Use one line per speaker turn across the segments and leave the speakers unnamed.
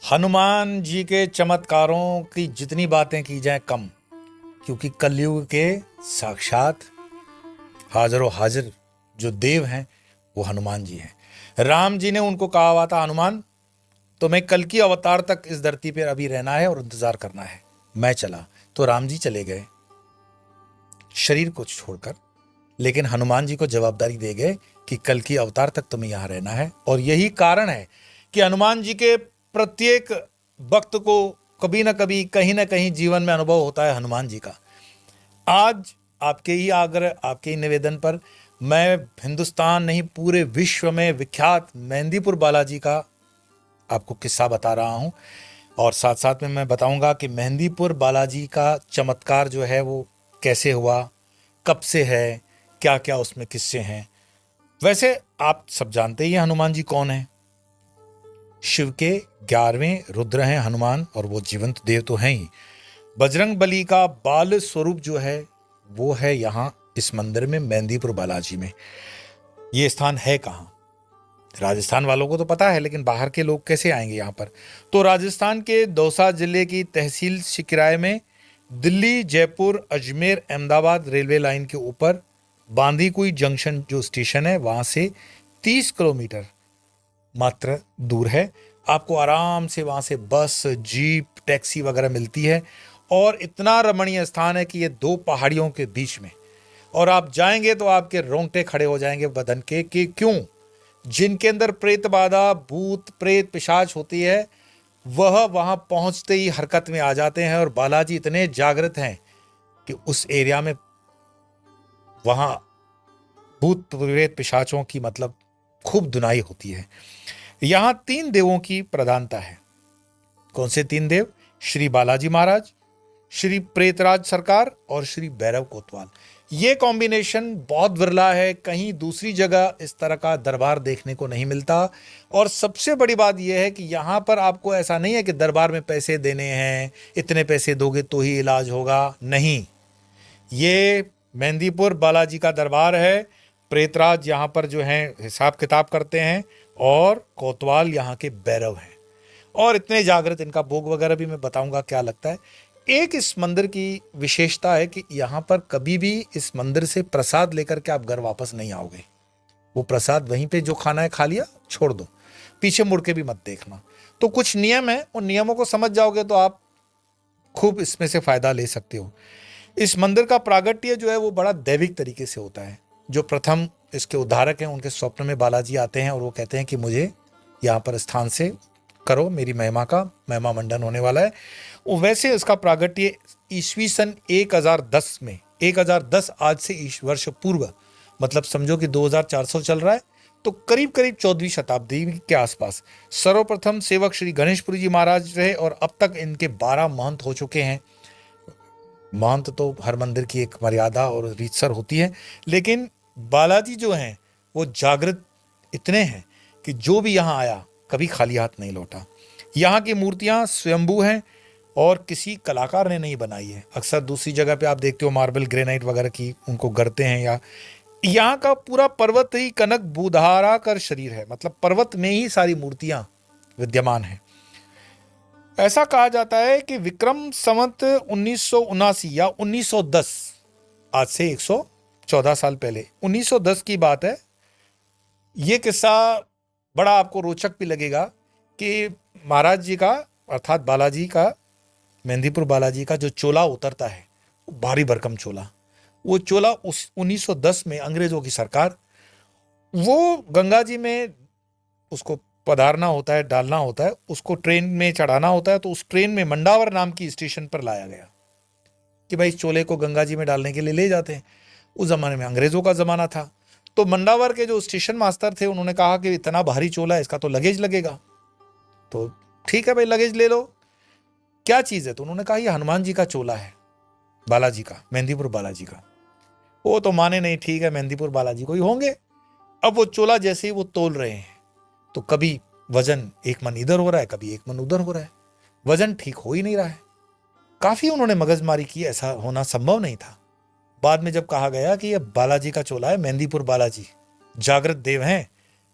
हनुमान जी के चमत्कारों की जितनी बातें की जाए कम, क्योंकि कलयुग के साक्षात हाजरो हाजिर जो देव हैं वो हनुमान जी हैं। राम जी ने उनको कहा हुआ था, हनुमान तुम्हें कल की अवतार तक इस धरती पर अभी रहना है और इंतजार करना है। मैं चला तो राम जी चले गए शरीर को छोड़कर, लेकिन हनुमान जी को जवाबदारी दे गए कि कल की अवतार तक तुम्हें यहां रहना है। और यही कारण है कि हनुमान जी के प्रत्येक भक्त को कभी ना कभी कहीं ना कहीं जीवन में अनुभव होता है हनुमान जी का। आज आपके ही आग्रह, आपके ही निवेदन पर मैं हिंदुस्तान नहीं पूरे विश्व में विख्यात मेहंदीपुर बालाजी का आपको किस्सा बता रहा हूं। और साथ साथ में मैं बताऊंगा कि मेहंदीपुर बालाजी का चमत्कार जो है वो कैसे हुआ, कब से है, क्या क्या उसमें किस्से हैं। वैसे आप सब जानते ही हैं हनुमान जी कौन है। शिव के 11वें रुद्र हैं हनुमान, और वो जीवंत देव तो हैं ही। बजरंग बली का बाल स्वरूप जो है वो है यहाँ इस मंदिर में, मेहंदीपुर बालाजी में। ये स्थान है कहाँ? राजस्थान वालों को तो पता है, लेकिन बाहर के लोग कैसे आएंगे यहाँ पर? तो राजस्थान के दौसा जिले की तहसील सिकराय में दिल्ली, जयपुर, अजमेर, अहमदाबाद रेलवे लाइन के ऊपर बांदीकुई जंक्शन जो स्टेशन है वहां से 30 किलोमीटर मात्र दूर है। आपको आराम से वहां से बस, जीप, टैक्सी वगैरह मिलती है। और इतना रमणीय स्थान है कि ये दो पहाड़ियों के बीच में, और आप जाएंगे तो आपके रोंगटे खड़े हो जाएंगे बदन के। कि क्यों? जिनके अंदर प्रेत बाधा, भूत प्रेत पिशाच होती है, वह वहां पहुंचते ही हरकत में आ जाते हैं। और बालाजी इतने जागृत हैं कि उस एरिया में वहां भूत प्रेत पिशाचों की मतलब खूब धुनाई होती है। यहां 3 देवों की प्रधानता है। कौन से 3 देव? श्री बालाजी महाराज, श्री प्रेतराज सरकार और श्री भैरव कोतवाल। ये कॉम्बिनेशन बहुत विरला है, कहीं दूसरी जगह इस तरह का दरबार देखने को नहीं मिलता। और सबसे बड़ी बात यह है कि यहां पर आपको ऐसा नहीं है कि दरबार में पैसे देने हैं, इतने पैसे दोगे तो ही इलाज होगा। नहीं, ये मेहंदीपुर बालाजी का दरबार है। प्रेतराज यहाँ पर जो हैं हिसाब किताब करते हैं, और कोतवाल यहाँ के भैरव हैं। और इतने जागृत, इनका भोग वगैरह भी मैं बताऊंगा क्या लगता है। एक इस मंदिर की विशेषता है कि यहाँ पर कभी भी इस मंदिर से प्रसाद लेकर के आप घर वापस नहीं आओगे। वो प्रसाद वहीं पे जो खाना है खा लिया, छोड़ दो, पीछे मुड़ के भी मत देखना। तो कुछ नियम है, उन नियमों को समझ जाओगे तो आप खूब इसमें से फायदा ले सकते हो। इस मंदिर का प्रागट्य जो है वो बड़ा दैविक तरीके से होता है। जो प्रथम इसके उद्धारक हैं उनके स्वप्न में बालाजी आते हैं और वो कहते हैं कि मुझे यहाँ पर स्थान से करो, मेरी महिमा मंडन होने वाला है। वो वैसे इसका प्रागट्य ईस्वी सन 1010 में, 1010 आज से वर्ष पूर्व, मतलब समझो कि 2400 चल रहा है, तो करीब करीब 14वीं शताब्दी के आसपास सर्वप्रथम सेवक श्री गणेशपुरी जी महाराज रहे। और अब तक इनके 12 महंत हो चुके हैं। महंत तो हर मंदिर की एक मर्यादा और रीतसर होती है, लेकिन बालाजी जो हैं वो जागृत इतने हैं कि जो भी यहाँ आया कभी खाली हाथ नहीं लौटा। यहाँ की मूर्तियाँ स्वयंभू हैं और किसी कलाकार ने नहीं बनाई है। अक्सर दूसरी जगह पे आप देखते हो मार्बल, ग्रेनाइट वगैरह की उनको गढ़ते हैं, या यहाँ का पूरा पर्वत ही कनक भूधारा कर शरीर है, मतलब पर्वत में ही सारी मूर्तियां विद्यमान हैं। ऐसा कहा जाता है कि विक्रम संवत 1979 या 1910, आज से 114 साल पहले 1910 की बात है। यह किस्सा बड़ा आपको रोचक भी लगेगा कि महाराज जी का, अर्थात बालाजी का, मेहंदीपुर बालाजी का जो चोला उतरता है, भारी भरकम चोला, वो चोला उस 1910 में अंग्रेजों की सरकार, वो गंगा जी में उसको पधारना होता है, डालना होता है, उसको ट्रेन में चढ़ाना होता है। तो उस ट्रेन में मंडावर नाम की स्टेशन पर लाया गया कि भाई इस चोले को गंगा जी में डालने के लिए ले जाते हैं। उस जमाने में अंग्रेजों का जमाना था, तो मंडावर के जो स्टेशन मास्टर थे उन्होंने कहा कि इतना भारी चोला है, इसका तो लगेज लगेगा। तो ठीक है भाई, लगेज ले लो, क्या चीज है? तो उन्होंने कहा ये हनुमान जी का चोला है, बालाजी का, मेहंदीपुर बालाजी का। वो तो माने नहीं, ठीक है मेहंदीपुर बालाजी को ही होंगे। अब वो चोला जैसे ही वो तोल रहे हैं तो कभी वजन 1 मन इधर हो रहा है, कभी 1 मन उधर हो रहा है, वजन ठीक हो ही नहीं रहा है। काफी उन्होंने मगजमारी की, ऐसा होना संभव नहीं था। बाद में जब कहा गया कि ये बालाजी का चोला है, मेहंदीपुर बालाजी जागृत देव हैं,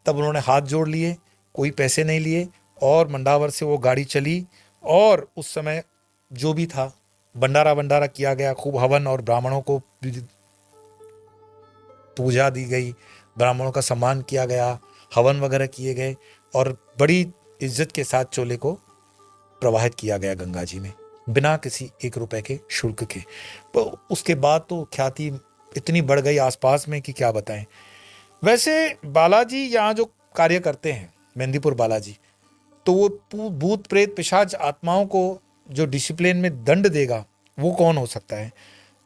तब उन्होंने हाथ जोड़ लिए, कोई पैसे नहीं लिए और मंडावर से वो गाड़ी चली और उस समय जो भी था भंडारा भंडारा किया गया, खूब हवन और ब्राह्मणों को पूजा दी गई, ब्राह्मणों का सम्मान किया गया, हवन वगैरह किए गए और बड़ी इज्जत के साथ चोले को प्रवाहित किया गया गंगा जी में बिना किसी 1 रुपए के शुल्क के। तो उसके बाद तो ख्याति इतनी बढ़ गई आसपास में कि क्या बताएं। वैसे बालाजी यहाँ जो कार्य करते हैं, मेहंदीपुर बालाजी, तो वो भूत प्रेत पिशाच आत्माओं को जो डिसिप्लिन में दंड देगा वो कौन हो सकता है।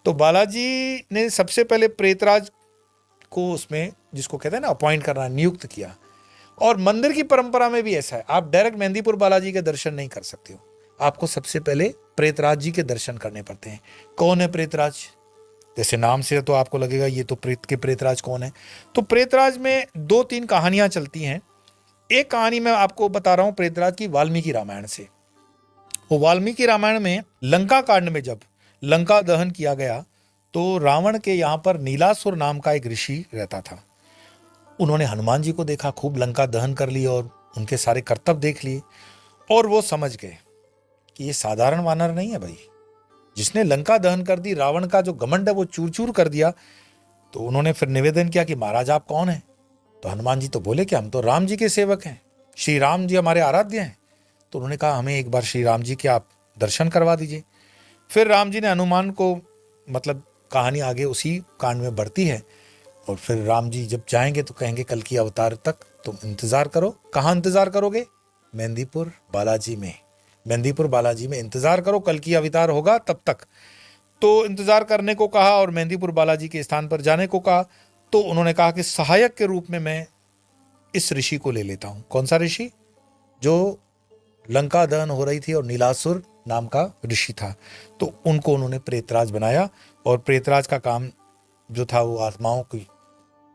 तो बालाजी ने सबसे पहले प्रेतराज को उसमें, जिसको कहते हैं ना अपॉइंट करना, नियुक्त किया। और मंदिर की परंपरा में भी ऐसा है, आप डायरेक्ट मेहंदीपुर बालाजी के दर्शन नहीं कर सकते हो, आपको सबसे पहले प्रेतराज जी के दर्शन करने पड़ते हैं। कौन है प्रेतराज? जैसे नाम से तो आपको लगेगा ये तो प्रेत के प्रेतराज कौन है। तो प्रेतराज में 2-3 कहानियां चलती हैं। एक कहानी मैं आपको बता रहा हूं प्रेतराज की वाल्मीकि रामायण से। वो वाल्मीकि रामायण में लंका कांड में जब लंका दहन किया गया तो रावण के यहाँ पर नीलासुर नाम का एक ऋषि रहता था। उन्होंने हनुमान जी को देखा, खूब लंका दहन कर ली और उनके सारे कर्तव्य देख लिए और वो समझ गए कि ये साधारण वानर नहीं है भाई, जिसने लंका दहन कर दी, रावण का जो घमंड है वो चूर चूर कर दिया। तो उन्होंने फिर निवेदन किया कि महाराज आप कौन हैं? तो हनुमान जी तो बोले कि हम तो राम जी के सेवक हैं, श्री राम जी हमारे आराध्य हैं। तो उन्होंने कहा हमें एक बार श्री राम जी के आप दर्शन करवा दीजिए। फिर राम जी ने हनुमान को, मतलब कहानी आगे उसी कांड में बढ़ती है, और फिर राम जी जब जाएंगे तो कहेंगे कल की अवतार तक तुम इंतजार करो। कहाँ इंतजार करोगे? मेहंदीपुर बालाजी में। मेहंदीपुर बालाजी में इंतजार करो, कल की अवतार होगा तब तक। तो इंतजार करने को कहा और मेहंदीपुर बालाजी के स्थान पर जाने को कहा। तो उन्होंने कहा कि सहायक के रूप में मैं इस ऋषि को ले लेता हूं। कौन सा ऋषि? जो लंका दहन हो रही थी और नीलासुर नाम का ऋषि था। तो उनको उन्होंने प्रेतराज बनाया और प्रेतराज का काम जो था वो आत्माओं की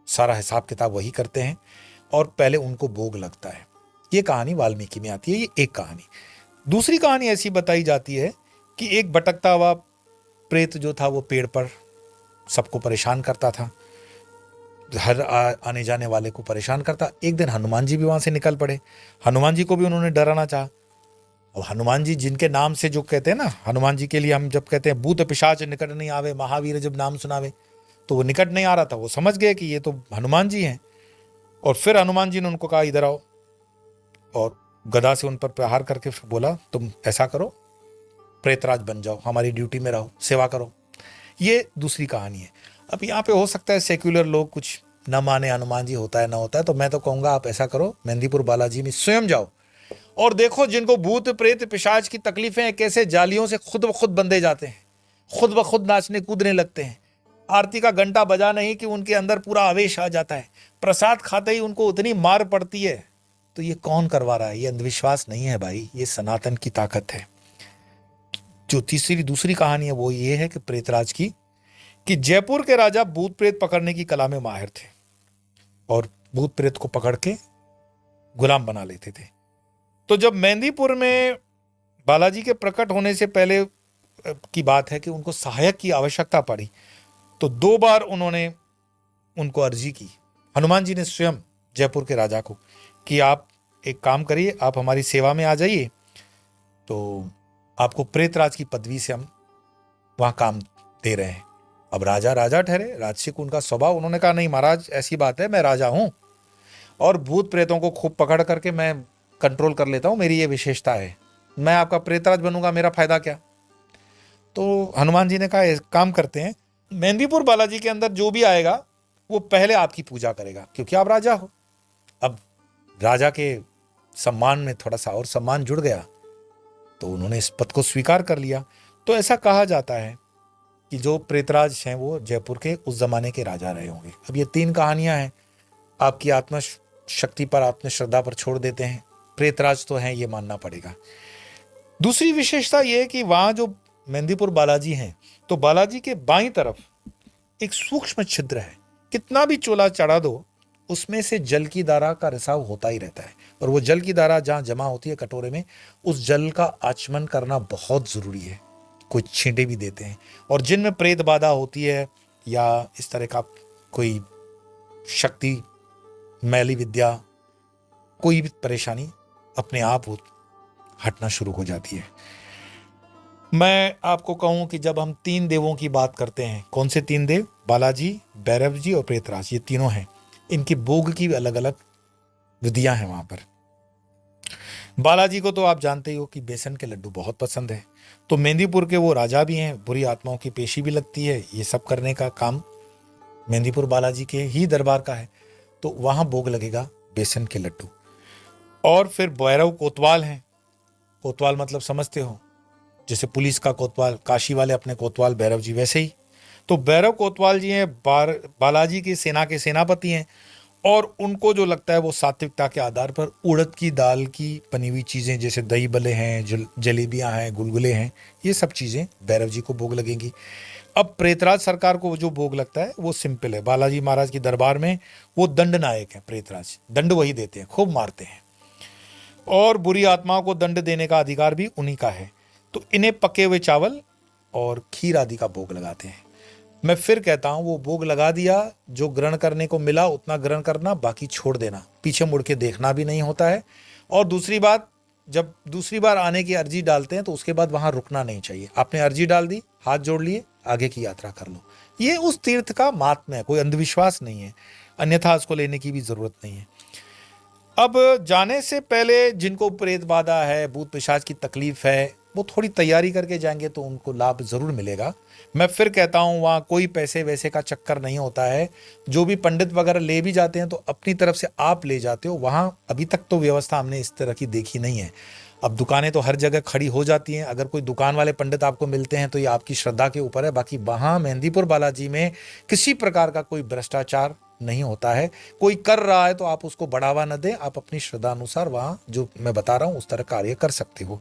सारा हिसाब किताब वही करते हैं और पहले उनको भोग लगता है। ये कहानी वाल्मीकि में आती है, ये एक कहानी। दूसरी कहानी ऐसी बताई जाती है कि एक भटकता हुआ प्रेत जो था वो पेड़ पर सबको परेशान करता था, हर आने जाने वाले को परेशान करता। एक दिन हनुमान जी भी वहां से निकल पड़े, हनुमान जी को भी उन्होंने डराना चाहा। अब हनुमान जी जिनके नाम से जो कहते हैं ना, हनुमान जी के लिए हम जब कहते हैं भूत पिशाच निकट नहीं आवे, महावीर जब नाम सुनावे, तो वो निकट नहीं आ रहा था। वो समझ गए कि ये तो हनुमान जी हैं। और फिर हनुमान जी ने उनको कहा इधर आओ, और गदा से उन पर प्रहार करके बोला तुम ऐसा करो, प्रेतराज बन जाओ, हमारी ड्यूटी में रहो, सेवा करो। ये दूसरी कहानी है। अब यहाँ पे हो सकता है सेक्युलर लोग कुछ न माने, हनुमान जी होता है ना होता है, तो मैं तो कहूंगा आप ऐसा करो, मेहंदीपुर बालाजी में स्वयं जाओ और देखो जिनको भूत प्रेत पिशाच की तकलीफें हैं कैसे जालियों से खुद ब खुद बंधे जाते हैं, खुद ब खुद नाचने कूदने लगते हैं। आरती का घंटा बजा नहीं कि उनके अंदर पूरा आवेश आ जाता है, प्रसाद खाते ही उनको उतनी मार पड़ती है। तो ये कौन करवा रहा है? ये अंधविश्वास नहीं है भाई, ये सनातन की ताकत है। जो दूसरी कहानी है वो ये है कि प्रेतराज की, कि जयपुर के राजा भूत प्रेत पकड़ने की कला में माहिर थे और भूत प्रेत को पकड़ के गुलाम बना लेते थे। तो जब मेहंदीपुर में बालाजी के प्रकट होने से पहले की बात है कि उनको सहायक की आवश्यकता पड़ी, तो 2 बार उन्होंने उनको अर्जी की, हनुमान जी ने स्वयं जयपुर के राजा को, कि आप एक काम करिए, आप हमारी सेवा में आ जाइए, तो आपको प्रेतराज की पदवी से हम वहां काम दे रहे हैं। अब राजा राजा ठहरे, राजसिक उनका स्वभाव। उन्होंने कहा नहीं महाराज, ऐसी बात है, मैं राजा हूं और भूत प्रेतों को खूब पकड़ करके मैं कंट्रोल कर लेता हूं, मेरी ये विशेषता है, मैं आपका प्रेतराज बनूंगा, मेरा फायदा क्या? तो हनुमान जी ने कहा एक काम करते हैं, मेहंदीपुर बालाजी के अंदर जो भी आएगा वो पहले आपकी पूजा करेगा, क्योंकि आप राजा हो। अब राजा के सम्मान में थोड़ा सा और सम्मान जुड़ गया, तो उन्होंने इस पद को स्वीकार कर लिया। तो ऐसा कहा जाता है कि जो प्रेतराज हैं वो जयपुर के उस जमाने के राजा रहे होंगे। अब ये 3 कहानियां हैं, आपकी आत्मा शक्ति पर, आत्म श्रद्धा पर छोड़ देते हैं। प्रेतराज तो हैं, ये मानना पड़ेगा। दूसरी विशेषता ये है कि वहां जो मेहंदीपुर बालाजी हैं, तो बालाजी के बाईं तरफ एक सूक्ष्म छिद्र है, कितना भी चोला चढ़ा दो उसमें से जल की धारा का रिसाव होता ही रहता है। और वो जल की धारा जहां जमा होती है कटोरे में, उस जल का आचमन करना बहुत जरूरी है। कुछ छींटे भी देते हैं। और जिनमें प्रेत बाधा होती है या इस तरह का कोई शक्ति, मैली विद्या, कोई भी परेशानी, अपने आप वो हटना शुरू हो जाती है। मैं आपको कहूं कि जब हम 3 देवों की बात करते हैं, कौन से 3 देव? बालाजी, भैरव जी और प्रेतराज, ये तीनों हैं। इनकी भोग की अलग अलग विधियां हैं वहां पर। बालाजी को तो आप जानते ही हो कि बेसन के लड्डू बहुत पसंद है, तो मेहंदीपुर के वो राजा भी हैं, बुरी आत्माओं की पेशी भी लगती है, ये सब करने का काम मेहंदीपुर बालाजी के ही दरबार का है। तो वहां भोग लगेगा बेसन के लड्डू। और फिर भैरव कोतवाल हैं। कोतवाल मतलब समझते हो, जैसे पुलिस का कोतवाल, काशी वाले अपने कोतवाल भैरव जी, वैसे ही। तो भैरव कोतवाल जी हैं, बालाजी की सेना के सेनापति हैं। और उनको जो लगता है वो सात्विकता के आधार पर उड़द की दाल की बनी हुई चीज़ें, जैसे दही बल्ले हैं, जलेबियां हैं, गुलगुले हैं, ये सब चीज़ें भैरव जी को भोग लगेंगी। अब प्रेतराज सरकार को जो भोग लगता है वो सिंपल है। बालाजी महाराज की दरबार में वो दंड नायक है प्रेतराज, दंड वही देते हैं, खूब मारते हैं, और बुरी आत्माओं को दंड देने का अधिकार भी उन्हीं का है। तो इन्हें पके हुए चावल और खीर आदि का भोग लगाते हैं। मैं फिर कहता हूं, वो भोग लगा दिया, जो ग्रहण करने को मिला उतना ग्रहण करना, बाकी छोड़ देना, पीछे मुड़ के देखना भी नहीं होता है। और दूसरी बात, जब दूसरी बार आने की अर्जी डालते हैं तो उसके बाद वहां रुकना नहीं चाहिए। आपने अर्जी डाल दी, हाथ जोड़ लिए, आगे की यात्रा कर लो। ये उस तीर्थ का माहात्म्य है, कोई अंधविश्वास नहीं है, अन्यथा उसको लेने की भी जरूरत नहीं है। अब जाने से पहले जिनको प्रेत बाधा है, भूत पिशाच की तकलीफ है, वो थोड़ी तैयारी करके जाएंगे तो उनको लाभ जरूर मिलेगा। मैं फिर कहता हूं, वहां कोई पैसे वैसे का चक्कर नहीं होता है। जो भी पंडित वगैरह ले भी जाते हैं तो अपनी तरफ से आप ले जाते हो। वहां अभी तक तो व्यवस्था हमने इस तरह की देखी नहीं है। अब दुकानें तो हर जगह खड़ी हो जाती हैं, अगर कोई दुकान वाले पंडित आपको मिलते हैं तो ये आपकी श्रद्धा के ऊपर है। बाकी वहां मेहंदीपुर बालाजी में किसी प्रकार का कोई भ्रष्टाचार नहीं होता है। कोई कर रहा है तो आप उसको बढ़ावा न दें, आप अपनी श्रद्धा अनुसार वहां जो मैं बता रहा हूं उस तरह कार्य कर सकते हो।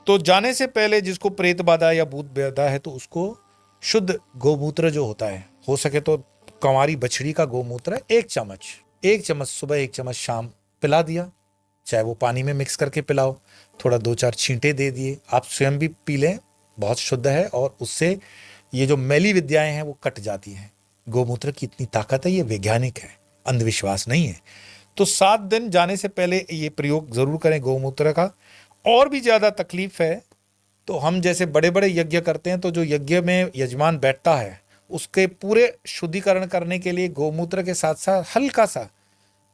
तो जाने से पहले जिसको प्रेत बाधा या भूत बाधा है तो उसको शुद्ध गोमूत्र जो होता है, हो सके तो कंवारी बछड़ी का गोमूत्र 1 चम्मच सुबह, 1 चम्मच शाम पिला दिया। चाहे वो पानी में मिक्स करके पिलाओ, थोड़ा 2-4 छींटे दे दिए, आप स्वयं भी पी लें, बहुत शुद्ध है। और उससे ये जो मैली विद्याएं हैं वो कट जाती हैं। गोमूत्र की इतनी ताकत है, ये वैज्ञानिक है, अंधविश्वास नहीं है। तो 7 दिन जाने से पहले ये प्रयोग जरूर करें गोमूत्र का। और भी ज्यादा तकलीफ है तो हम जैसे बड़े बड़े यज्ञ करते हैं, तो जो यज्ञ में यजमान बैठता है उसके पूरे शुद्धिकरण करने के लिए गोमूत्र के साथ साथ हल्का सा,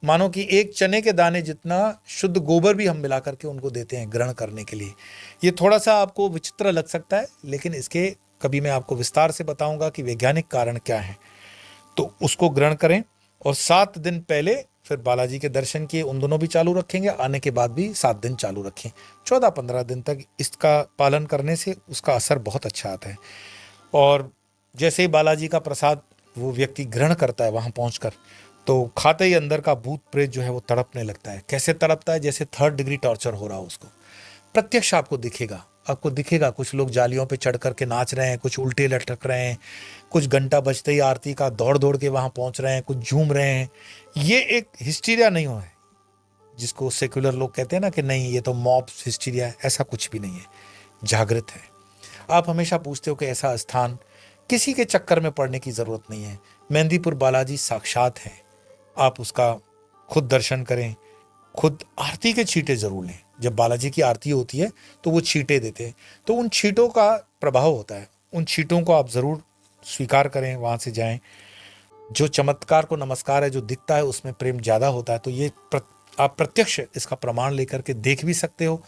मानो कि 1 चने के दाने जितना शुद्ध गोबर भी हम मिला करके उनको देते हैं ग्रहण करने के लिए। ये थोड़ा सा आपको विचित्र लग सकता है, लेकिन इसके कभी मैं आपको विस्तार से बताऊंगा कि वैज्ञानिक कारण क्या है। तो उसको ग्रहण करें। और 7 दिन पहले फिर बालाजी के दर्शन किए, उन दोनों भी चालू रखेंगे, आने के बाद भी 7 दिन चालू रखें। 14-15 दिन तक इसका पालन करने से उसका असर बहुत अच्छा आता है। और जैसे ही बालाजी का प्रसाद वो व्यक्ति ग्रहण करता है वहां पहुंचकर, तो खाते ही अंदर का भूत प्रेत जो है वो तड़पने लगता है। कैसे तड़पता है? जैसे 3rd डिग्री टॉर्चर हो रहा हो उसको। प्रत्यक्ष आपको दिखेगा कुछ लोग जालियों पे चढ़ करके नाच रहे हैं, कुछ उल्टे लटक रहे हैं, कुछ घंटा बजते ही आरती का दौड़ दौड़ के वहां पहुंच रहे हैं, कुछ झूम रहे हैं। ये एक हिस्टीरिया नहीं हो है, जिसको सेक्युलर लोग कहते हैं ना कि नहीं ये तो मॉब हिस्टीरिया है, ऐसा कुछ भी नहीं है, जागृत है। आप हमेशा पूछते हो कि ऐसा स्थान, किसी के चक्कर में पड़ने की जरूरत नहीं है। मेहंदीपुर बालाजी साक्षात है, आप उसका खुद दर्शन करें, खुद आरती के छींटे जरूर लें। जब बालाजी की आरती होती है तो वो छींटे देते हैं, तो उन छींटों का प्रभाव होता है, उन छींटों को आप जरूर स्वीकार करें, वहां से जाएं। जो चमत्कार को नमस्कार है, जो दिखता है उसमें प्रेम ज्यादा होता है। तो ये आप प्रत्यक्ष इसका प्रमाण लेकर के देख भी सकते हो।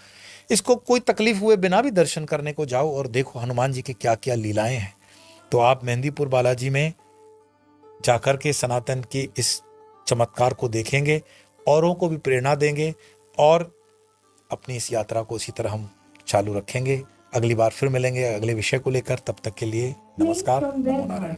इसको कोई तकलीफ हुए बिना भी दर्शन करने को जाओ और देखो हनुमान जी के क्या क्या लीलाएं हैं। तो आप मेहंदीपुर बालाजी में जाकर के सनातन के इस चमत्कार को देखेंगे, औरों को भी प्रेरणा देंगे, और अपनी इस यात्रा को इसी तरह हम चालू रखेंगे। अगली बार फिर मिलेंगे अगले विषय को लेकर। तब तक के लिए नमस्कार, नमो नारायण।